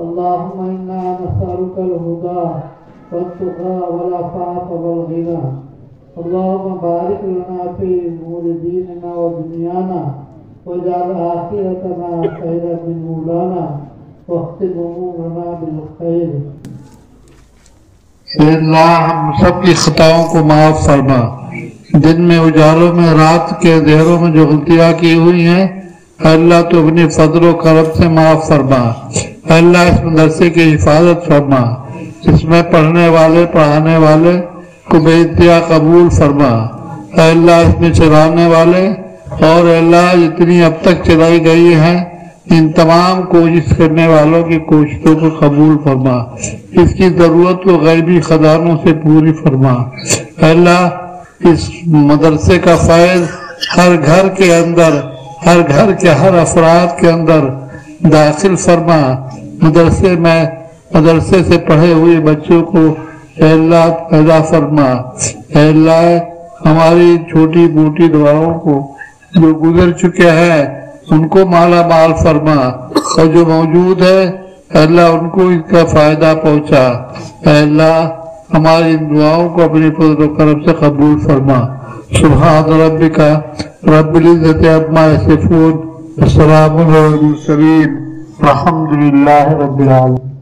اللهم إنا نسألك الهدى والتقى والعفاف والغنى. اللهم بارك لنا في أمور ديننا ودنيانا واجعل آخرتنا خيرا من أولانا واختم أمورنا بالخير. اے اللہ ہم سب کی خطاؤں کو معاف فرما. دن میں اجالوں میں رات کے اندھیروں میں جو غلطیاں کی ہوئی ہیں اے اللہ تو اپنی فضل و کرم سے معاف فرما. اے اللہ اس مدرسے کی حفاظت فرما. اس میں پڑھنے والے پڑھانے والے کو بے انتہا قبول فرما. اے اللہ اس میں چلانے والے اور اے اللہ جتنی اب تک چلائی گئی ہیں ان تمام کوشش کرنے والوں کی کوششوں کو قبول فرما. اس کی ضرورت کو غیبی خزانوں سے پوری فرما. اے اللہ اس مدرسے کا فیض ہر گھر کے اندر، ہر گھر کے ہر افراد کے اندر داخل فرما. مدرسے سے پڑھے ہوئے بچوں کو اے اللہ پیدا فرما. اے اللہ ہماری چھوٹی موٹی دعاؤں کو جو گزر چکے ہیں ان کو مالا مال فرما اور جو موجود ہے اے اللہ ان کو اس کا فائدہ پہنچا. اے اللہ ہماری ان دعاؤں کو اپنی فضل و کرم سے قبول فرما. سبحان ربک رب العزت عما یصفون وسلام علی المرسلین والحمد للہ رب العالمین.